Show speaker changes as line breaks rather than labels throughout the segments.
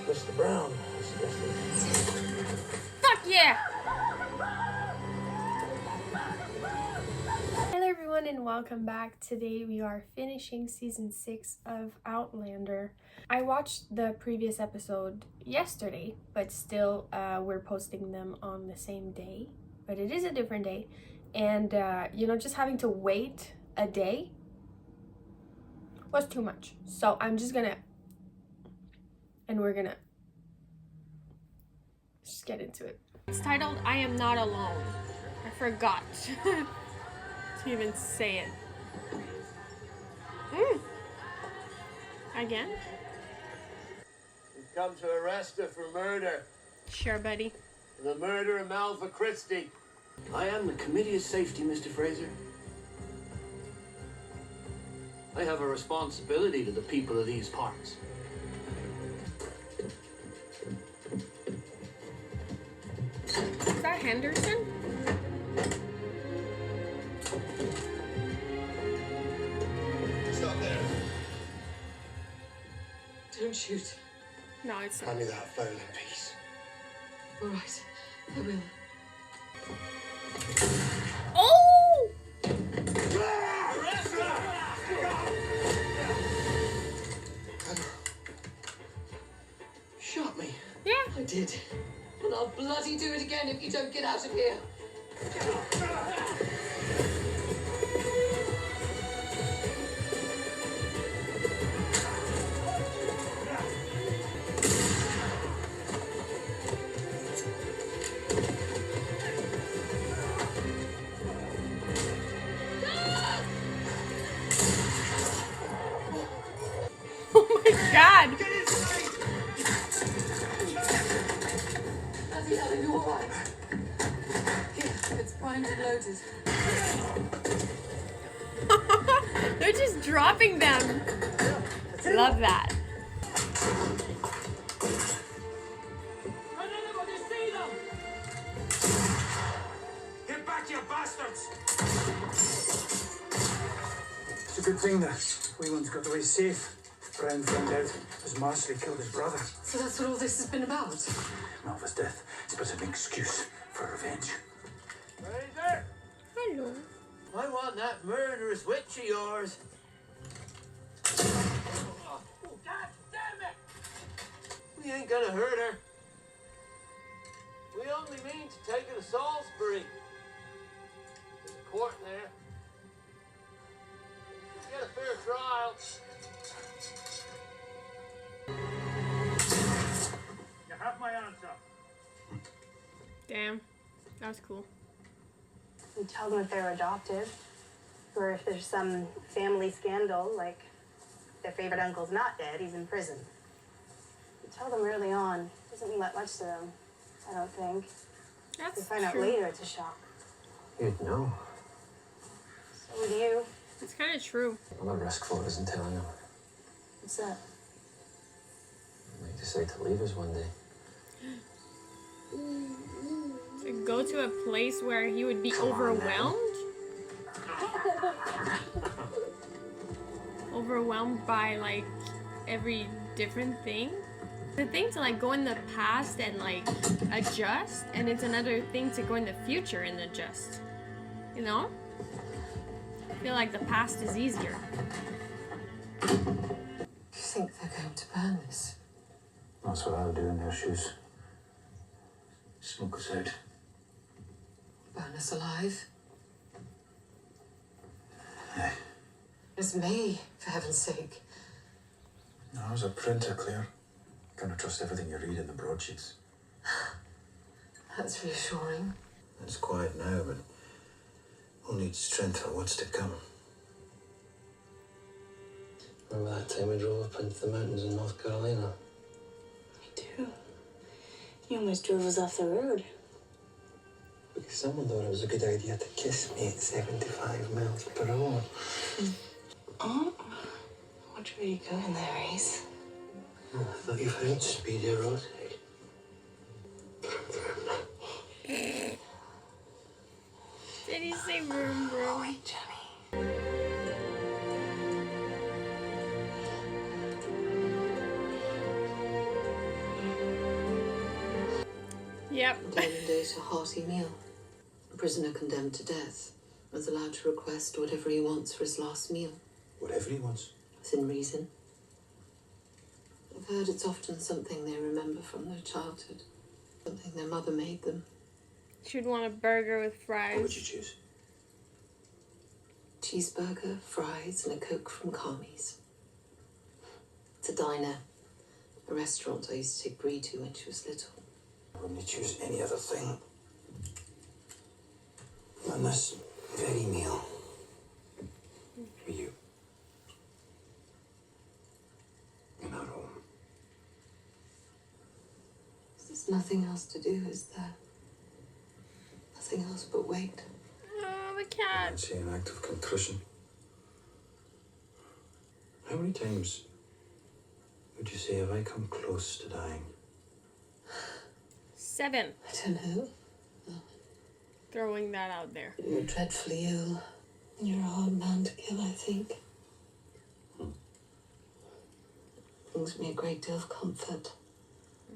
Mr. Brown suggested.
Fuck yeah! Hello everyone and welcome back. Today we are finishing season 6 of Outlander. I watched the previous episode yesterday, but still we're posting them on the same day. But it is a different day. And you know, just having to wait a day was too much. So I'm just gonna, and we're gonna just get into it. It's titled I Am Not Alone. I forgot to even say it. Again?
We've come to arrest her for murder.
Sure, buddy.
The murder of Malva Christie. I am the Committee of Safety, Mr. Fraser. I have a responsibility to the people of these parts.
Is that Henderson?
Stop there.
Don't shoot.
No, it's not.
Hand me that fowling piece.
All right, I will.
Oh!
Shot me.
Yeah.
I did. And I'll bloody do it again if you don't get out of here.
Oh my god!
Bloody hell, are you all right? Here, it's primed and loaded.
They're just dropping them. Love that.
Can anybody see them? Get back, you bastards!
It's a good thing that we ones got away safe. Brown found out as Marsley killed his brother.
So that's what all this has been about?
Malva's death is but an excuse for revenge.
Fraser!
Hello.
I want that murderous witch of yours. Oh, God damn it! We ain't gonna hurt her. We only mean to take her to Salisbury. There's a court there. She'll get a fair trial.
You have my answer.
Damn. That was cool.
You tell them if they're adopted, or if there's some family scandal, like their favorite uncle's not dead, he's in prison. You tell them early on. It doesn't mean that much to them, I don't think.
That's
They find out
true.
later, it's a shock.
You'd know.
So would you.
It's kind of true.
All the risk for it isn't telling him.
What's that?
He might decide to leave us one day.
To go to a place where he would be overwhelmed? Overwhelmed by like every different thing? The thing to like go in the past and like adjust, and it's another thing to go in the future and adjust. You know? I feel like the past is easier.
Do you think they're going to burn this?
That's what I would do in their shoes. Smoke us out.
Burn us alive?
Aye.
It's me, for heaven's sake.
No, I was a printer, Claire. Can't trust everything you read in the broadsheets.
That's reassuring.
It's quiet now, but we'll need strength for what's to come.
Remember that time we drove up into the mountains in North Carolina?
I do. You almost drove us off the road.
Because someone thought it was a good idea to kiss me at 75 miles per hour.
Oh? What were you going there, Ace?
Oh, I thought you found Speedy roadside.
Did he say vroom vroom?
Wait, Johnny.
Yep.
And Outlander ate a hearty meal. A prisoner condemned to death is allowed to request whatever he wants for his last meal.
Whatever he wants.
Within reason. I've heard it's often something they remember from their childhood. Something their mother made them.
She'd want a burger with fries.
What would you choose?
Cheeseburger, fries, and a Coke from Carmi's. It's a diner. A restaurant I used to take Bree to when she was little.
I wouldn't choose any other thing than this very meal. For you. In our home.
There's nothing else to do, is there? Nothing else but wait.
Oh, the cat.
I'd say an act of contrition. How many times would you say have I come close to dying?
7.
I don't know.
Throwing that out there.
You're dreadfully ill. You're a hard man to kill, I think. Brings me a great deal of comfort.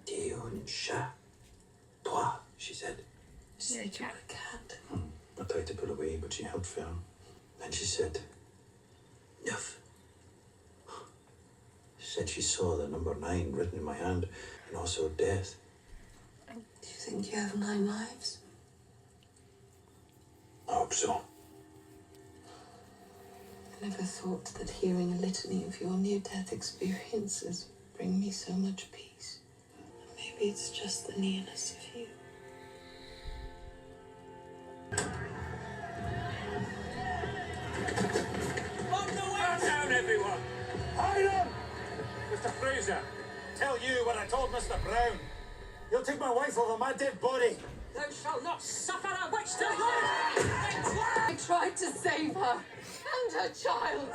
Dieu un chat. Toi, she said.
She said you were a cat.
I tried to pull away, but she held firm. Then she said, Nuff. She said she saw the number 9 written in my hand, and also death.
Do you think you have 9 lives?
I hope so.
I never thought that hearing a litany of your near-death experiences bring me so much peace. Maybe it's just the nearness of you.
Calm down, everyone! Hide him! Mr. Fraser, tell you what I told Mr. Brown. You'll take my wife over my dead body.
Thou shalt not suffer a witch to live!
I tried to save her and her child.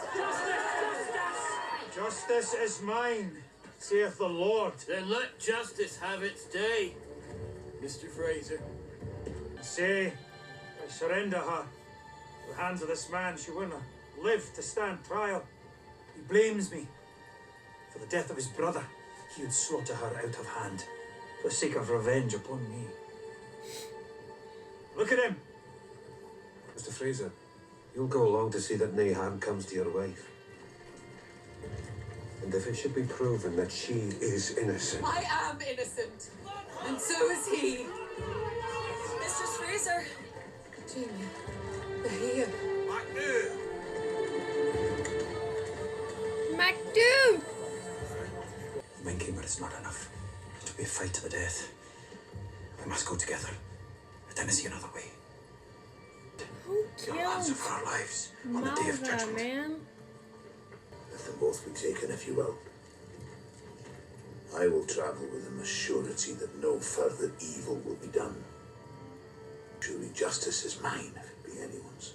Justice is mine, saith the Lord.
Then let justice have its day, Mr. Fraser.
Say, I surrender her. In the hands of this man, she will not live to stand trial. He blames me for the death of his brother. He would slaughter her out of hand for the sake of revenge upon me. Look at him.
Mr. Fraser, you'll go along to see that nae harm comes to your wife. And if it should be proven that she is innocent...
I am innocent, and so is he.
Mistress Fraser!
Jamie, they're here.
MacDoo!
Winking, but it's not enough. It'll be a fight to the death. We must go together. I didn't see another way.
Who
You'll answer
killed
for our lives on the day of
Malva,
judgment.
man?
Let them both be taken, if you will. I will travel with them as surety that no further evil will be done. Surely justice is mine, if it be anyone's.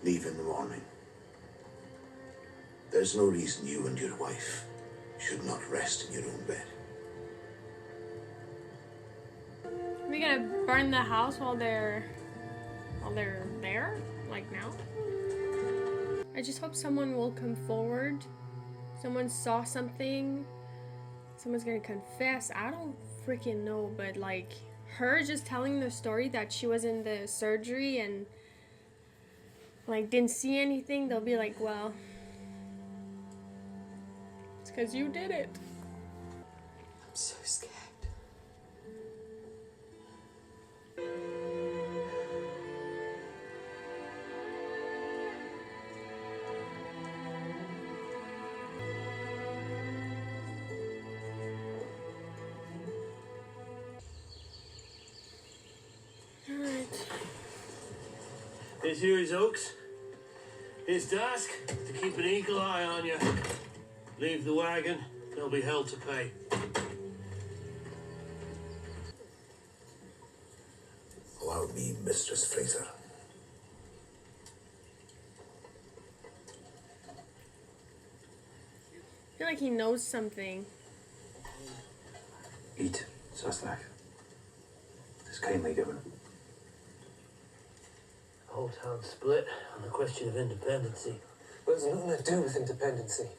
Leave in the morning. There's no reason you and your wife should not rest in your own bed.
Are we gonna burn the house while they're there? Like now? I just hope someone will come forward. Someone saw something. Someone's gonna confess. I don't freaking know, but like her just telling the story that she was in the surgery and like didn't see anything, they'll be like, well, it's because you did it.
I'm so scared.
Here's yours, Oaks. His task, to keep an eagle eye on you. Leave the wagon, there'll be hell to pay.
Allow me, Mistress Fraser.
I feel like he knows something.
Eat, Sasnak. It's kindly given.
The whole town split on the question of independency.
But it's nothing to do with independency.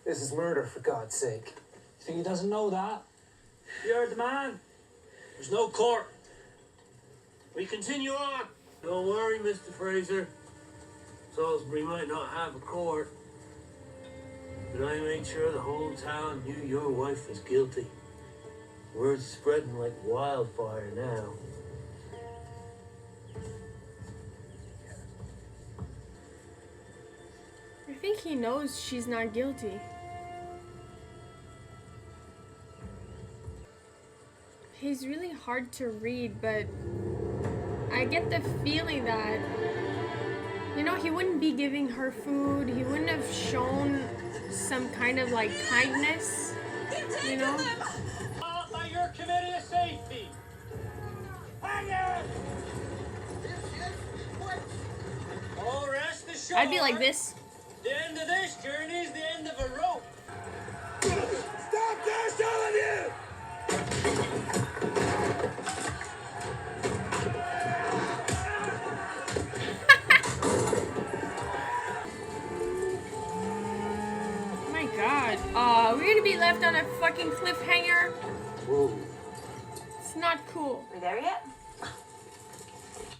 This is murder, for God's sake. You think he doesn't know that?
You heard the man.
There's no court. We continue on. Don't worry, Mr. Fraser. Salisbury might not have a court, but I made sure the whole town knew your wife was guilty. Word's spreading like wildfire now.
I think he knows she's not guilty. He's really hard to read, but I get the feeling that, you know, he wouldn't be giving her food. He wouldn't have shown some kind of like kindness, you know?
By your committee of safety. Hang it! Oh, rest assured.
I'd be like this.
The end of this journey is the end of a rope.
Stop this, all of you!
Oh my god. We're gonna be left on a fucking cliffhanger.
Whoa.
It's not cool.
We there yet?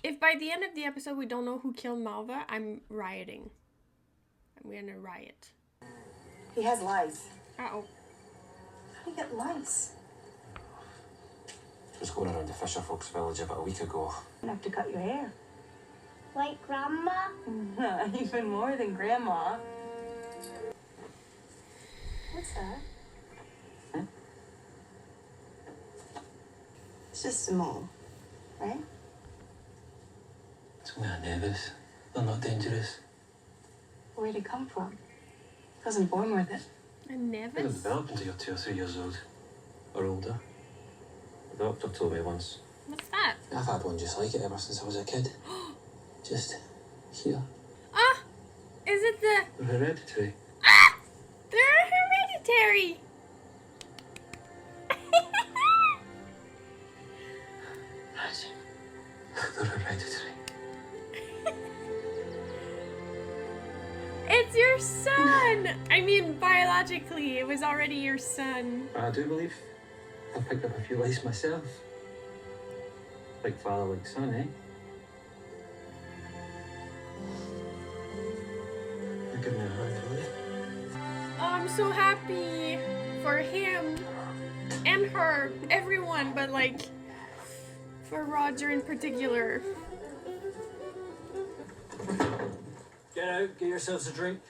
If by the end of the episode we don't know who killed Malva, I'm rioting. I'm gonna riot.
He has lice.
Uh-oh.
How do you get lice?
I was going around the Fisher folks' village about a week ago.
You have to cut your hair.
Like Grandma?
Even more than Grandma. What's that? It's just a mole, right?
It's only a nevis. They're not dangerous.
Where'd it come from? I wasn't born with it.
I
They
never.
don't develop until you're 2 or 3 years old. Or older. The doctor told me once.
What's that?
I've had one just like it ever since I was a kid. Just here.
Ah! Is it the...
They're hereditary.
Ah! They're hereditary!
They're hereditary.
It's your son! I mean, biologically, it was already your son.
I do believe I picked up a few lice myself. Like father, like son, eh? Give me a hand, will you?
Oh, I'm so happy for him and her, everyone, but like for Roger in particular.
Get out, get yourselves a drink.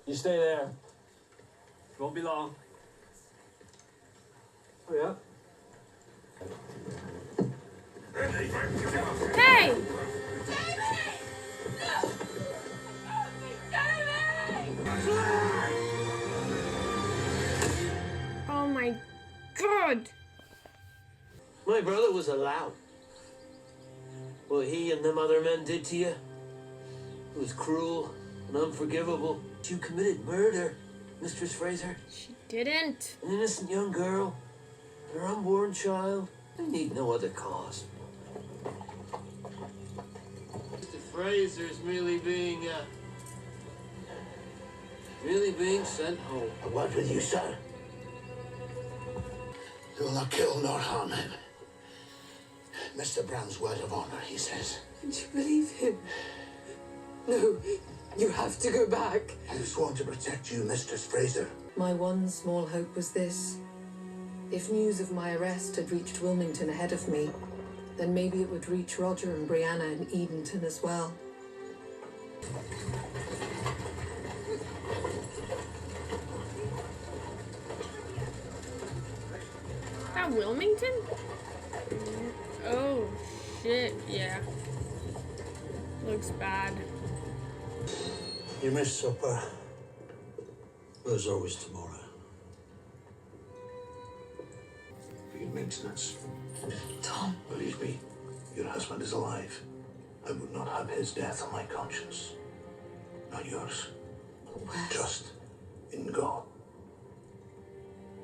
You stay there. It won't be long. Oh, yeah.
Hey! Oh my god!
My brother was a lout. What he and them other men did to you, it was cruel and unforgivable. You committed murder, Mistress Fraser.
She didn't.
An innocent young girl, her unborn child. They need no other cause. Mr. Fraser's merely being sent home.
What with you, sir? You will not kill nor harm him. Mr. Brown's word of honor, he says.
And you believe him? No, you have to go back.
I've sworn to protect you, Mistress Fraser.
My one small hope was this. If news of my arrest had reached Wilmington ahead of me, then maybe it would reach Roger and Brianna in Edenton as well.
That Wilmington? Oh shit, yeah. Looks bad.
You missed supper. There's always tomorrow.
For your maintenance.
Tom.
Believe me, your husband is alive. I would not have his death on my conscience. Not yours.
Wes.
Trust in God.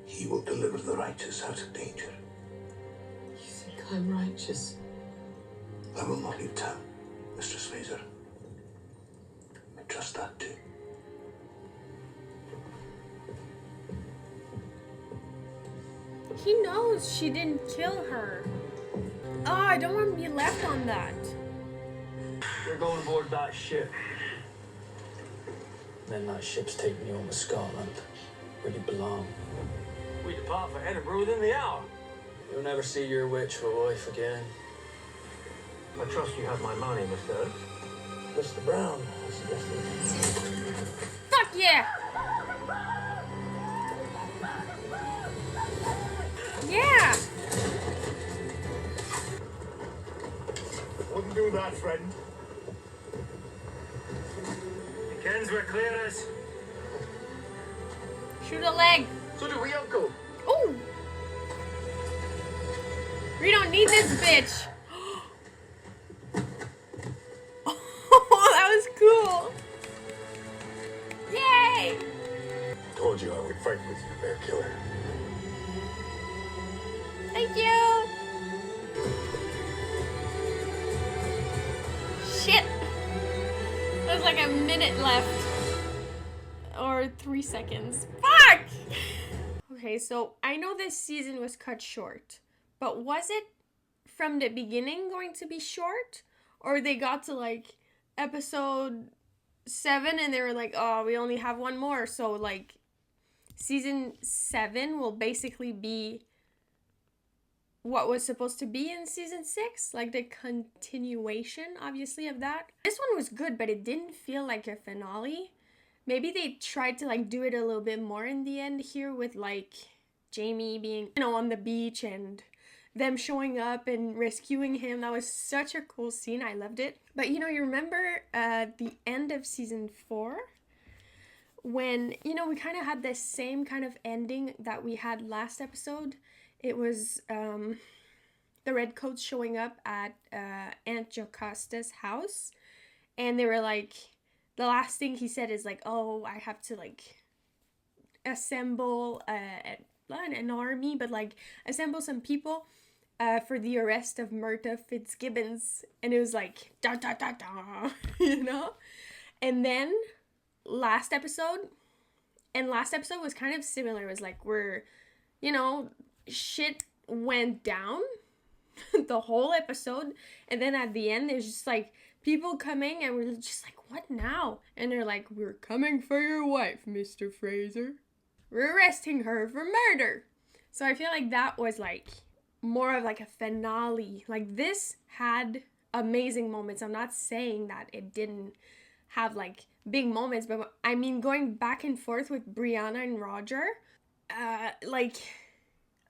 He will deliver the righteous out of danger.
You think I'm righteous?
I will not leave town, Mistress Fraser. I trust that too.
He knows she didn't kill her. Oh, I don't want to be left on that.
You're going aboard that ship. Then that ship's taking you home to Scotland, where you belong.
We depart for Edinburgh within the hour.
You'll never see your witchful wife again.
I trust you have my money, Mr.
Mr. Brown has suggested.
Fuck yeah! Yeah!
Wouldn't do that, friend.
The kens were clear as.
Shoot a leg.
So do we, Uncle.
Ooh! We don't need this bitch. Oh, that was cool. Yay!
Told you I would fight with you, bear killer.
Thank you. Shit. There's like a minute left. Or 3 seconds. Fuck! Okay, so I know this season was cut short. But was it from the beginning going to be short? Or they got to like episode 7 and they were like, oh, we only have one more. So like season 7 will basically be what was supposed to be in season 6. Like the continuation, obviously, of that. This one was good, but it didn't feel like a finale. Maybe they tried to like do it a little bit more in the end here with like Jamie being, you know, on the beach and them showing up and rescuing him. That was such a cool scene. I loved it. But you know, you remember the end of season 4 when, you know, we kind of had this same kind of ending that we had last episode. It was the Redcoats showing up at Aunt Jocasta's house, and they were like, the last thing he said is like, oh, I have to like assemble not an army, but like assemble some people for the arrest of Myrta Fitzgibbons. And it was like, da da da da, you know? And then last episode was kind of similar. It was like, we're, you know, shit went down the whole episode. And then at the end, there's just like people coming and we're just like, what now? And they're like, we're coming for your wife, Mr. Fraser. We're arresting her for murder. So I feel like that was like more of like a finale. Like this had amazing moments. I'm not saying that it didn't have like big moments, but I mean going back and forth with Brianna and Roger, like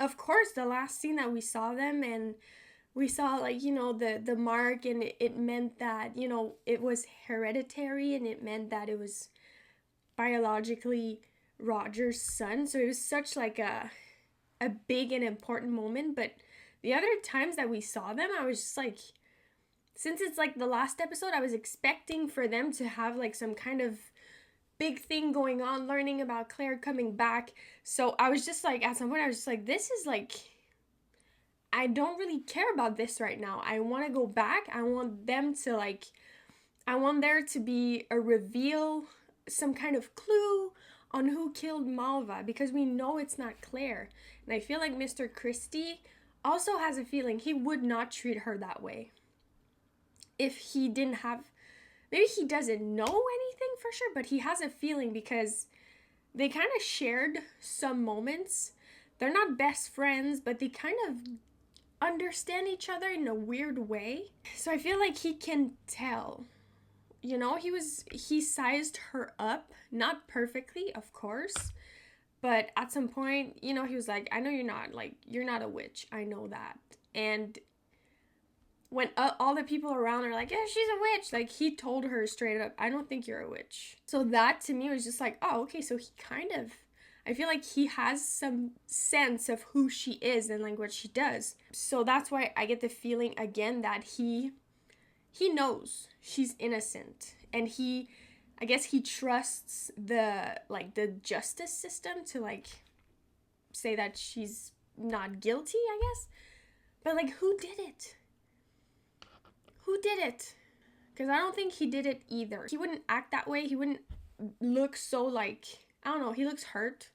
of course the last scene that we saw them and we saw like, you know, the mark, and it meant that, you know, it was hereditary and it meant that it was biologically Roger's son. So it was such like a big and important moment. But the other times that we saw them, I was just like, since it's like the last episode, I was expecting for them to have like some kind of big thing going on, learning about Claire coming back. So I was just like, at some point I was just like, this is like, I don't really care about this right now. I want to go back. I want them to like, I want there to be a reveal, some kind of clue on who killed Malva, because we know it's not Claire. And I feel like Mr. Christie also has a feeling he would not treat her that way if he didn't have, maybe he doesn't know anything for sure, but he has a feeling because they kind of shared some moments. They're not best friends, but they kind of understand each other in a weird way. So I feel like he can tell, you know, he sized her up, not perfectly, of course, but at some point, you know, he was like, I know you're not a witch. I know that. And when all the people around are like, yeah, she's a witch, like he told her straight up, I don't think you're a witch. So that to me was just like, oh, okay, so he kind of, I feel like he has some sense of who she is and like what she does. So that's why I get the feeling again that he knows she's innocent, and I guess he trusts the justice system to like say that she's not guilty, I guess. But like, who did it? Who did it? Because I don't think he did it either. He wouldn't act that way. He wouldn't look so like, I don't know, he looks hurt.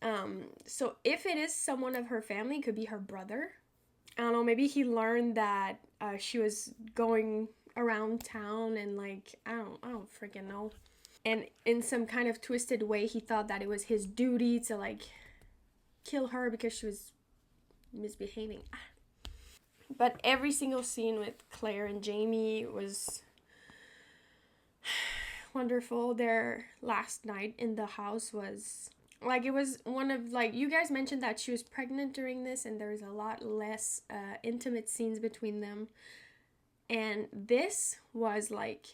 So if it is someone of her family, it could be her brother. I don't know, maybe he learned that she was going around town and like, I don't freaking know. And in some kind of twisted way, he thought that it was his duty to like kill her because she was misbehaving. But every single scene with Claire and Jamie was wonderful. Their last night in the house was like, it was one of, like, you guys mentioned that she was pregnant during this and there's a lot less intimate scenes between them. And this was like,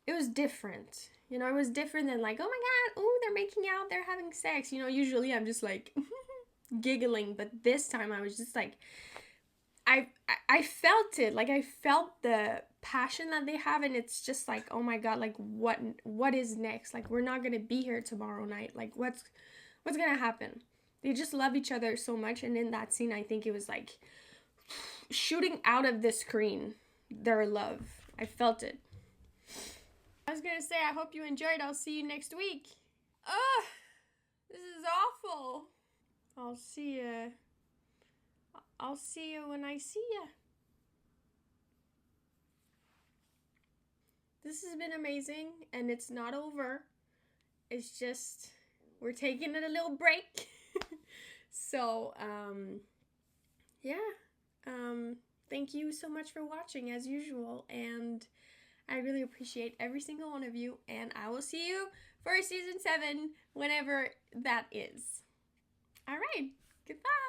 it was different. You know, it was different than like, oh my god, oh, they're making out, they're having sex. You know, usually I'm just like giggling, but this time I was just like, I felt it. Like, I felt the passion that they have, and it's just like, oh my god, like what is next? Like, we're not gonna be here tomorrow night. Like, what's gonna happen? They just love each other so much, and in that scene, I think it was like shooting out of the screen, their love. I felt it. I was gonna say, I hope you enjoyed. I'll see you next week. Ugh, this is awful. I'll see you when I see you. This has been amazing, and it's not over. It's just, we're taking it a little break. So, thank you so much for watching, as usual, and I really appreciate every single one of you, and I will see you for season 7, whenever that is. All right, goodbye.